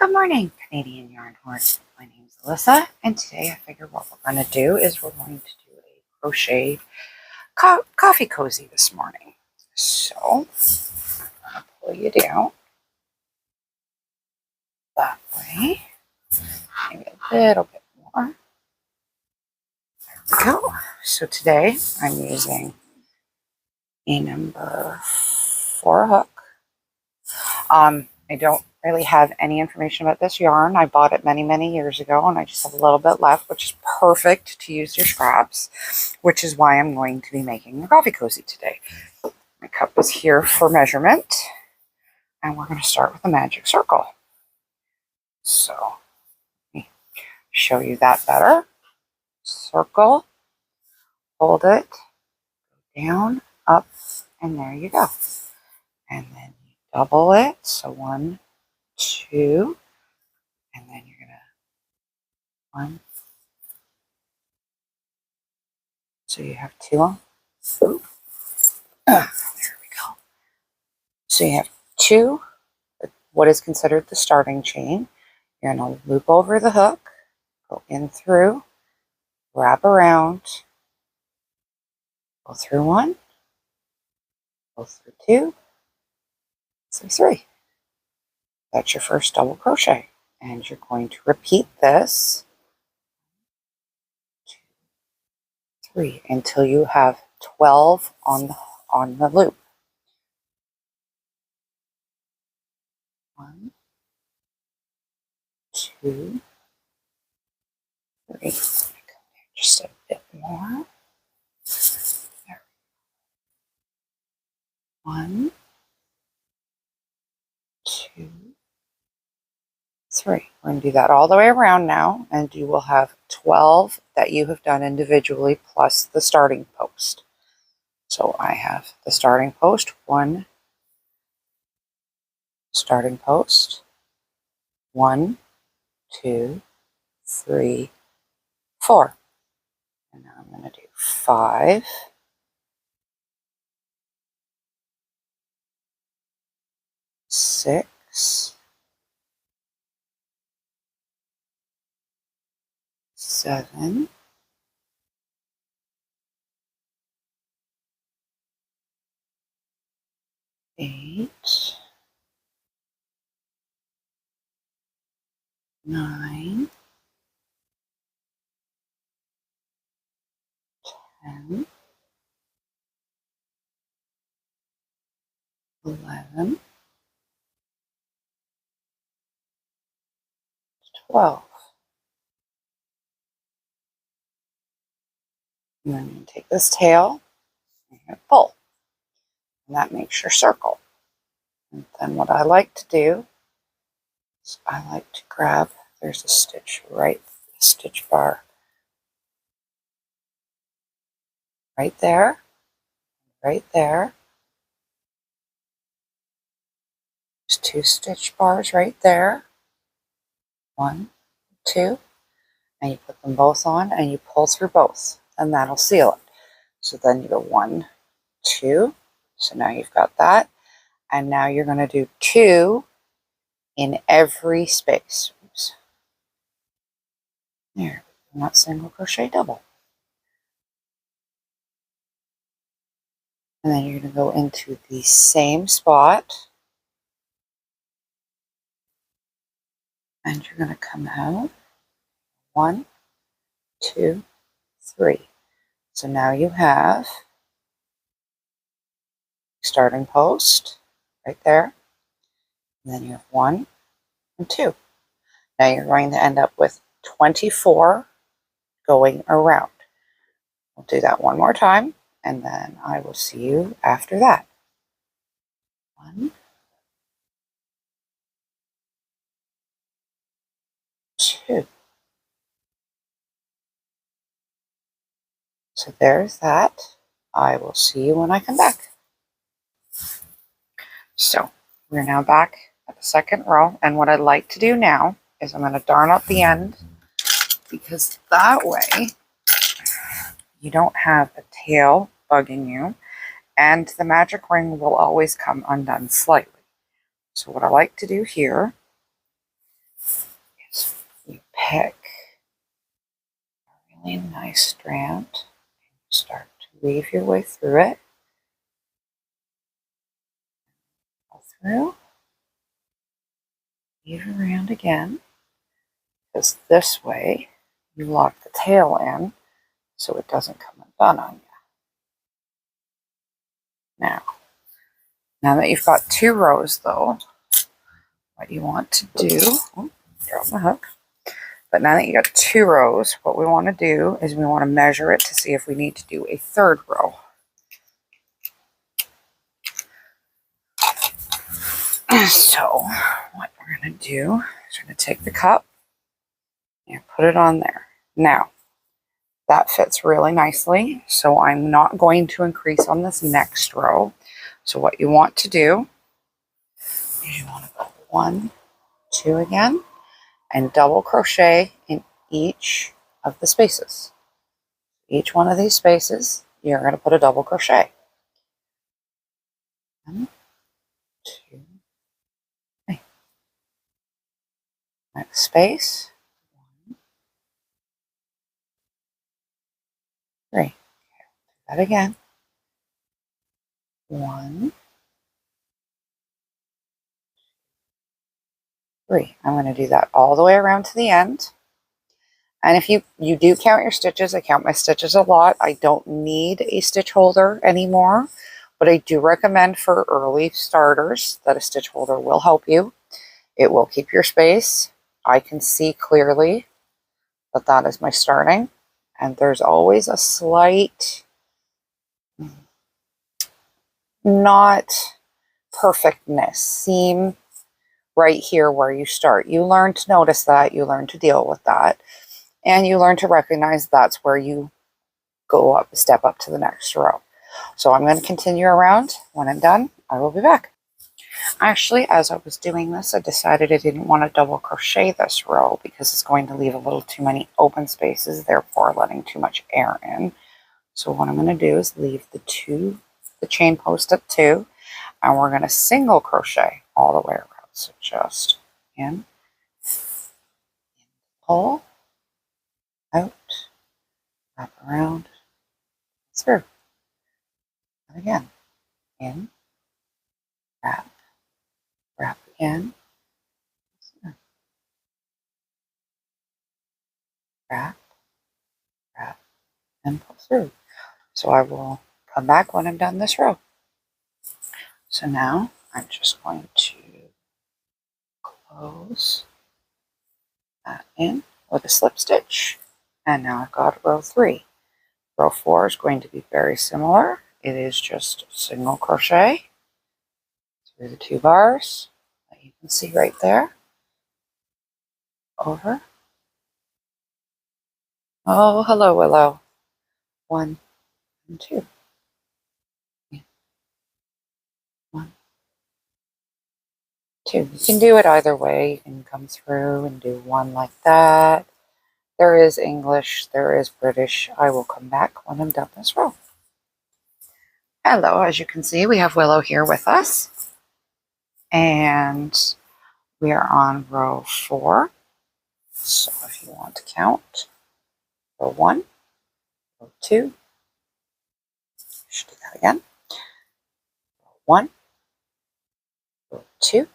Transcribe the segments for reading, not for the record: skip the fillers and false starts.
Good morning, Canadian Yarn Horse. My name is Alyssa, and today I figured what we're going to do is we're going to do a crochet coffee cozy this morning. So I'm going to pull you down that way, maybe a little bit more. There we go. So today I'm using a number 4 hook. I don't really have any information about this yarn. I bought it many years ago, and I just have a little bit left, which is perfect to use your scraps, which is why I'm going to be making a coffee cozy today. My cup is here for measurement, and we're going to start with a magic circle. So let me show you that better. Circle, hold it, down, up, and there you go. And then you double it, so 1, 2, and then you're going to 1. So you have 2 on. There we go. So you have 2, what is considered the starting chain. You're going to loop over the hook, go in through, wrap around, go through 1, go through 2, through 3. That's your first double crochet. And you're going to repeat this 2, 3 until you have 12 on the loop. 1, 2, 3. Just a bit more. There. 1, 2, 3. We're going to do that all the way around now, and you will have 12 that you have done individually plus the starting post. So I have the starting post, 1 starting post, 1, 2, 3, 4. And now I'm going to do 5, 6, 7, 8, 9, 10, 11, 12. And then you take this tail and you pull. And that makes your circle. And then what I like to do is I like to grab, there's a stitch bar right there, right there. There's 2 stitch bars right there. 1, 2. And you put them both on and you pull through both, and that'll seal it. So then you go 1, 2. So now you've got that. And now you're going to do 2 in every space. Oops. There, not single crochet, double. And then you're going to go into the same spot. And you're going to come out 1, 2, 3. So now you have starting post right there. And then you have 1 and 2. Now you're going to end up with 24 going around. We'll do that one more time, and then I will see you after that. 1, 2. So there's that. I will see you when I come back. So we're now back at the second row, and what I'd like to do now is I'm going to darn up the end, because that way you don't have a tail bugging you, and the magic ring will always come undone slightly. So what I like to do here pick a really nice strand and start to weave your way through it. Go through, weave around again, because this way you lock the tail in so it doesn't come undone on you. Now that you've got 2 rows though, what you want to do, drop my hook, but now that you got 2 rows, what we want to do is we want to measure it to see if we need to do a 3rd row. So what we're going to do is we're going to take the cup and put it on there. Now, that fits really nicely, so I'm not going to increase on this next row. So what you want to do is you want to go 1, 2 again, and double crochet in each of the spaces. Each one of these spaces, you're going to put a double crochet. 1, 2, 3. Next space, 1, 3. Do that again. 1, 3. I'm going to do that all the way around to the end. And if you do count your stitches, I count my stitches a lot. I don't need a stitch holder anymore, but I do recommend for early starters that a stitch holder will help you. It will keep your space. I can see clearly that that is my starting, and there's always a slight not perfectness seam right here where you start. You learn to notice that, you learn to deal with that, and you learn to recognize that's where you go up, step up to the next row. So I'm going to continue around. When I'm done, I will be back. Actually, as I was doing this, I decided I didn't want to double crochet this row because it's going to leave a little too many open spaces, therefore letting too much air in. So what I'm going to do is leave the chain post at 2, and we're going to single crochet all the way around. So just in, pull, out, wrap around, through. And again, in, wrap, wrap again, through. Wrap, wrap, and pull through. So I will come back when I'm done this row. So now I'm just going to close that in with a slip stitch, and now I've got row 3. Row 4 is going to be very similar. It is just single crochet through the 2 bars that you can see right there, over. Oh, hello, Willow. 1 and 2. 1, 2. You can do it either way. You can come through and do 1 like that. There is English, there is British. I will come back when I'm done this row. Hello, as you can see, we have Willow here with us. And we are on row 4. So if you want to count, row 1, row 2, should do that again. Row 1, row 2,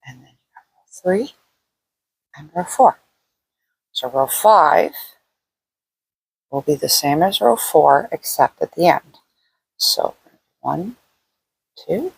and then you have row 3 and row 4. So row 5 will be the same as row 4, except at the end. So 1, 2, and then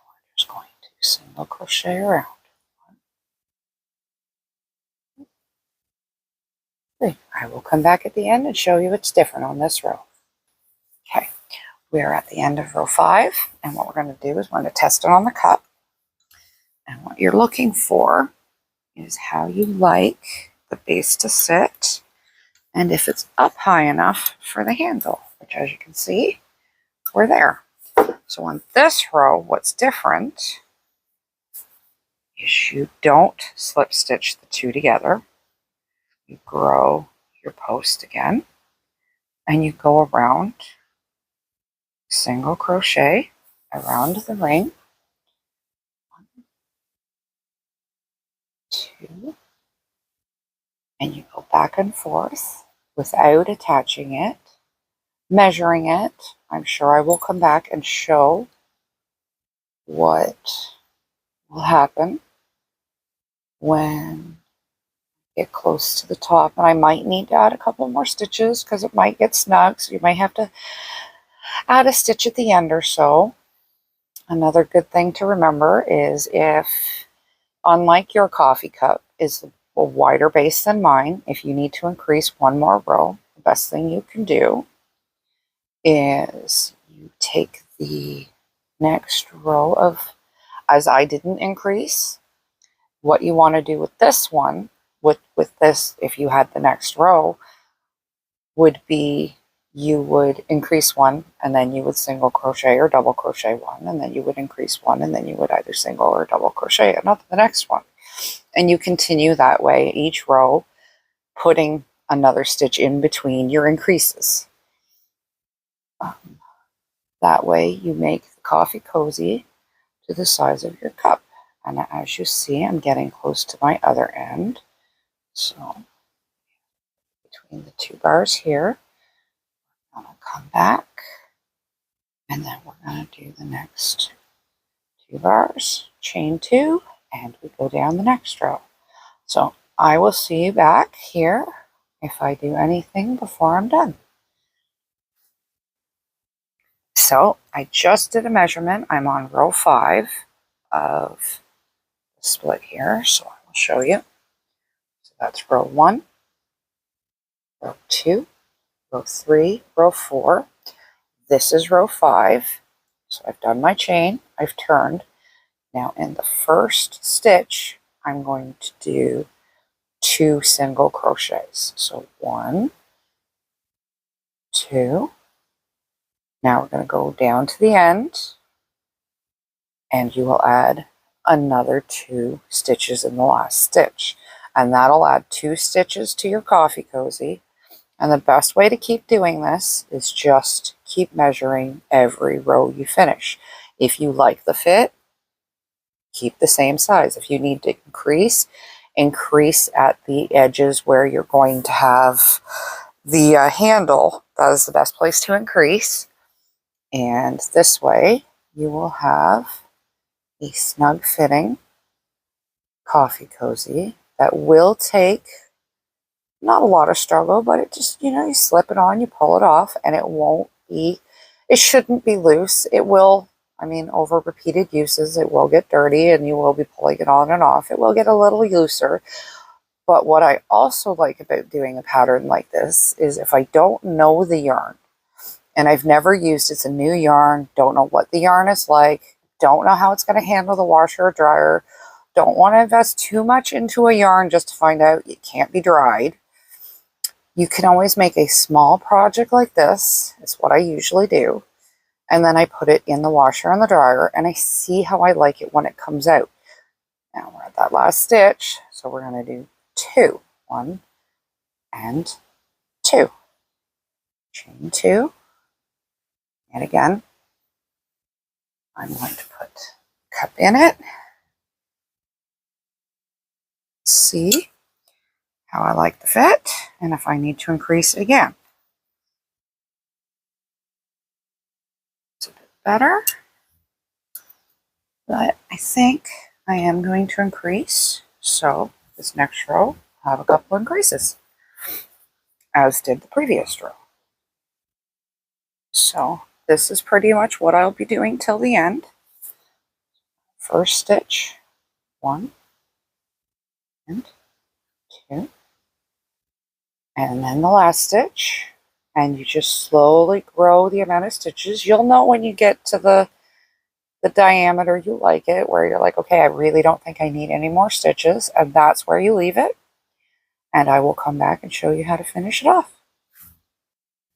we're just going to single crochet around. 1, 2, 3. I will come back at the end and show you what's different on this row. Okay, we are at the end of row 5, and what we're going to do is we're going to test it on the cup. And what you're looking for is how you like the base to sit, and if it's up high enough for the handle, which as you can see, we're there. So on this row, what's different is you don't slip stitch the 2 together. You grow your post again, and you go around, single crochet around the ring, and you go back and forth without attaching it, measuring it. I'm sure I will come back and show what will happen when I get close to the top. And I might need to add a couple more stitches because it might get snug, so you might have to add a stitch at the end or so. Another good thing to remember is if, unlike your coffee cup, is a wider base than mine, if you need to increase one more row, the best thing you can do is you take the next row of, as I didn't increase, what you want to do with this one, with this, if you had the next row, would be you would increase one, and then you would single crochet or double crochet one, and then you would increase one, and then you would either single or double crochet the next one. And you continue that way each row, putting another stitch in between your increases. That way you make the coffee cozy to the size of your cup. And as you see, I'm getting close to my other end. So between the two bars here, I'm going to come back, and then we're going to do the next two bars, chain two, and we go down the next row. So I will see you back here if I do anything before I'm done. So I just did a measurement. I'm on row 5 of the split here, so I will show you. So that's row 1, row 2, row 3, row 4. This is row 5. So I've done my chain, I've turned. Now in the first stitch, I'm going to do 2 single crochets. So 1, 2. Now we're going to go down to the end, and you will add another 2 stitches in the last stitch. And that'll add 2 stitches to your coffee cozy. And the best way to keep doing this is just keep measuring every row you finish. If you like the fit, keep the same size. If you need to increase at the edges where you're going to have the handle. That is the best place to increase. And this way you will have a snug fitting coffee cozy that will take not a lot of struggle, but it just, you slip it on, you pull it off, and it shouldn't be loose. It will, over repeated uses, it will get dirty and you will be pulling it on and off. It will get a little looser. But what I also like about doing a pattern like this is if I don't know the yarn, and I've never used, it's a new yarn, don't know what the yarn is like, don't know how it's going to handle the washer or dryer, don't want to invest too much into a yarn just to find out it can't be dried. You can always make a small project like this. It's what I usually do. And then I put it in the washer and the dryer, and I see how I like it when it comes out. Now we're at that last stitch, so we're going to do 2. 1 and 2. Chain 2. And again, I'm going to put a cup in it. See how I like the fit, and if I need to increase it again. It's a bit better, but I think I am going to increase. So this next row, I'll have a couple increases, as did the previous row. So this is pretty much what I'll be doing till the end. First stitch, 1 and 2, and then the last stitch, and you just slowly grow the amount of stitches. You'll know when you get to the diameter you like it, where you're like, okay, I really don't think I need any more stitches, and that's where you leave it. And I will come back and show you how to finish it off.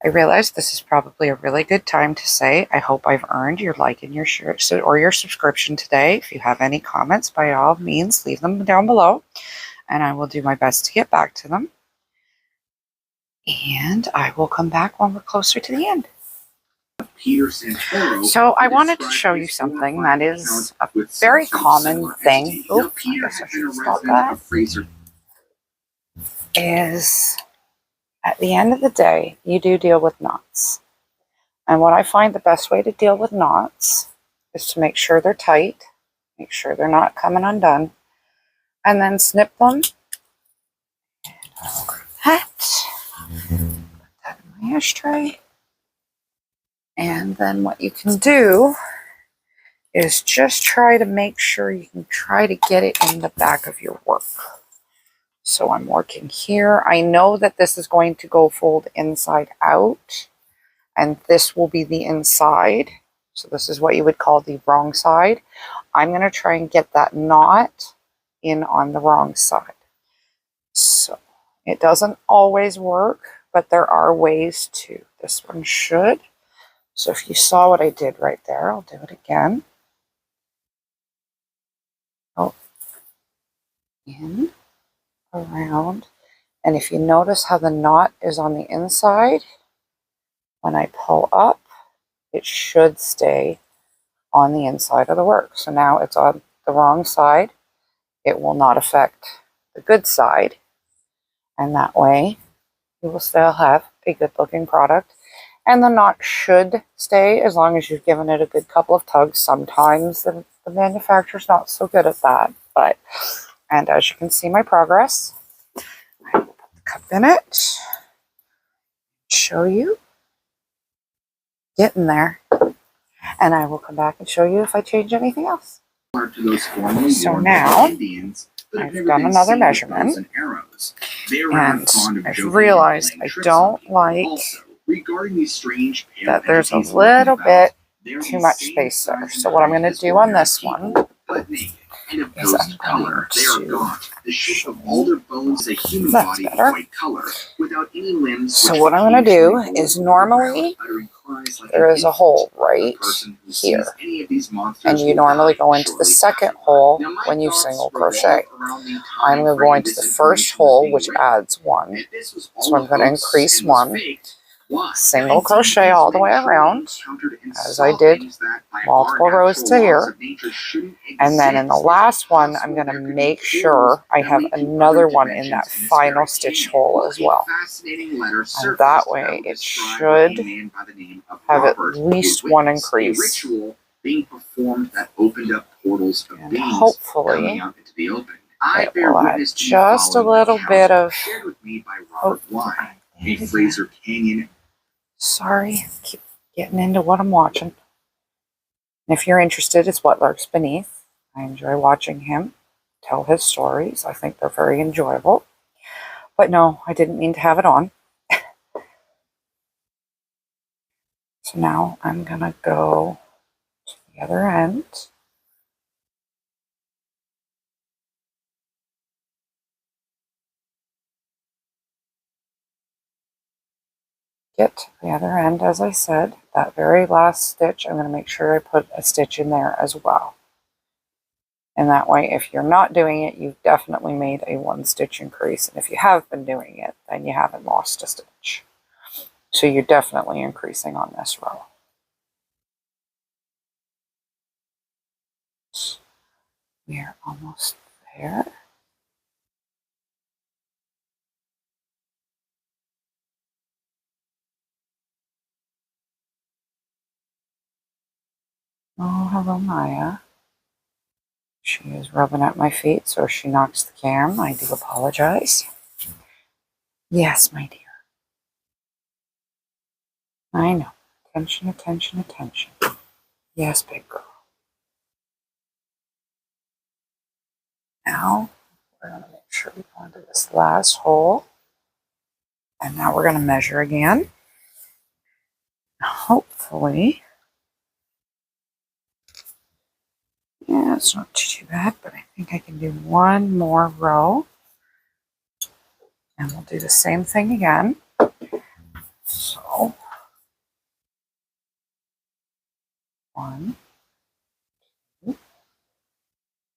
I realize this is probably a really good time to say, I hope I've earned your like and your share or your subscription today. If you have any comments, by all means, leave them down below, and I will do my best to get back to them. And I will come back when we're closer to the end. So I wanted to show you something that is a very common thing. Oh, I guess I should stop that. is at the end of the day, you do deal with knots. And what I find the best way to deal with knots is to make sure they're tight, make sure they're not coming undone, and then snip them. I'll grab that. Put that in my ashtray. And then what you can do is just try to make sure you can try to get it in the back of your work. So I'm working here. I know that this is going to go fold inside out, and this will be the inside. So this is what you would call the wrong side. I'm going to try and get that knot in on the wrong side. So it doesn't always work, but there are ways to. This one should. So if you saw what I did right there, I'll do it again. Oh, in, around. And if you notice how the knot is on the inside, when I pull up, it should stay on the inside of the work. So now it's on the wrong side. It will not affect the good side. And that way, you will still have a good looking product. And the knot should stay as long as you've given it a good couple of tugs. Sometimes the manufacturer's not so good at that. And as you can see my progress, I will put the cup in it, show you, getting there. And I will come back and show you if I change anything else. So now, I've done another measurement, and I've realized I don't like that there's a little bit too much space there. So what I'm going to do on this one is I'm going to that's better. So what I'm going to do is normally there is a hole right here, and you normally go into the second hole when you single crochet. I'm going to go into the first hole, which adds one, so I'm going to increase one, single crochet all the way around, as I did multiple rows to here, and then in the last one I'm going to make sure I have another one in that final stitch hole as well, and that way it should have at least one increase, and hopefully it will add just a little bit of sorry, keep getting into what I'm watching. And if you're interested, it's What Lurks Beneath. I enjoy watching him tell his stories. I think they're very enjoyable. But no, I didn't mean to have it on. So now I'm going to go to the other end. Get to the other end, as I said, that very last stitch, I'm going to make sure I put a stitch in there as well. And that way, if you're not doing it, you've definitely made a one stitch increase. And if you have been doing it, then you haven't lost a stitch. So you're definitely increasing on this row. We're almost there. Oh, hello, Maya. She is rubbing at my feet, so if she knocks the camera, I do apologize. Yes, my dear. I know. Attention, attention, attention. Yes, big girl. Now, we're going to make sure we go into this last hole. And now we're going to measure again. Hopefully, yeah, it's not too bad, but I think I can do one more row. And we'll do the same thing again. So, 1, 2,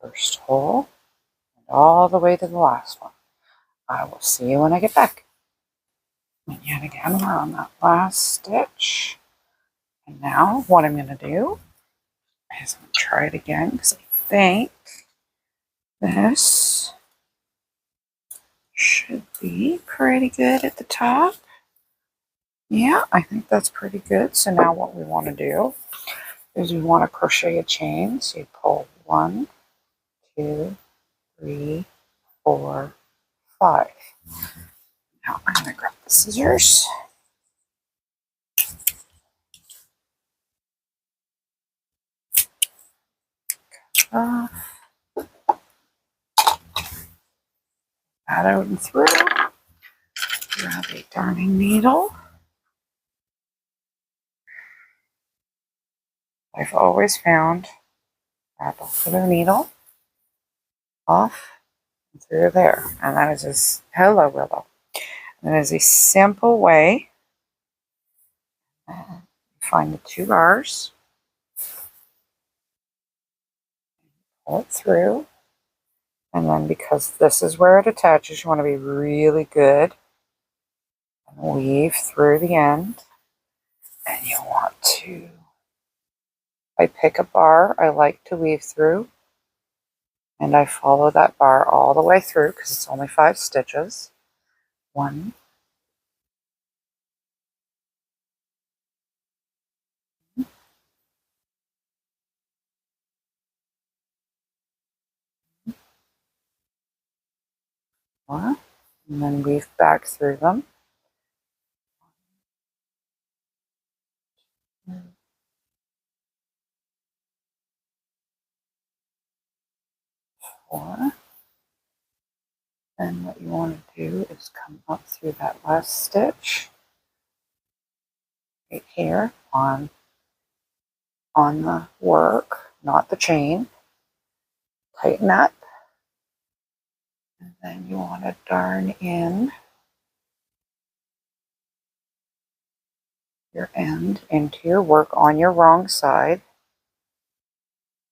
first hole, and all the way to the last one. I will see you when I get back. And yet again, we're on that last stitch. And now what I'm going to do is I'm going to try it again, because I think this Should be pretty good at the top. Yeah, I think that's pretty good. So now what we want to do is we want to crochet a chain. So you pull 1, 2, 3, 4, 5. Now I'm going to grab the scissors. That out and through. Grab a darning needle. I've always found grab off of the needle, off, and through there. And that is just, hello, Willow. And that is a simple way. Find the 2 bars, pull it through, and then because this is where it attaches, you want to be really good and weave through the end. And you want to, I pick a bar I like to weave through, and I follow that bar all the way through because it's only 5 stitches. 1, 4, and then weave back through them. 4. And what you want to do is come up through that last stitch right here on the work, not the chain. Tighten up, and then you want to darn in your end into your work on your wrong side.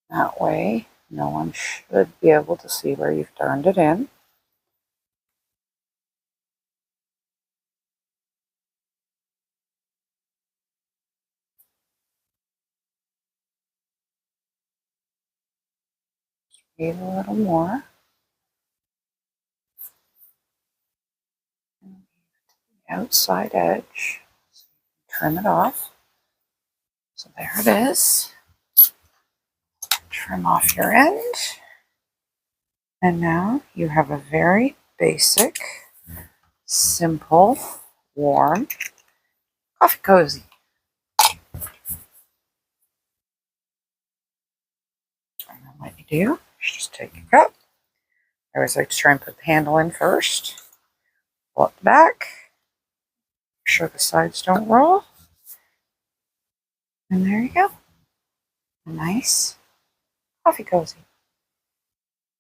That way no one should be able to see where you've darned it in. Weave a little more. Outside edge. So trim it off. So there it is. Trim off your end. And now you have a very basic, simple, warm coffee cozy. And then what you do is just take a cup. I always like to try and put the handle in first. Pull it back. Make sure the sides don't roll. And there you go. A nice coffee cozy.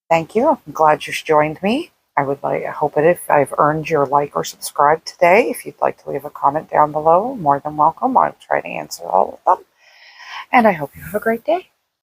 Thank you. I'm glad you joined me. I hope that if I've earned your like or subscribe today, if you'd like to leave a comment down below, more than welcome. I'll try to answer all of them. And I hope you have a great day.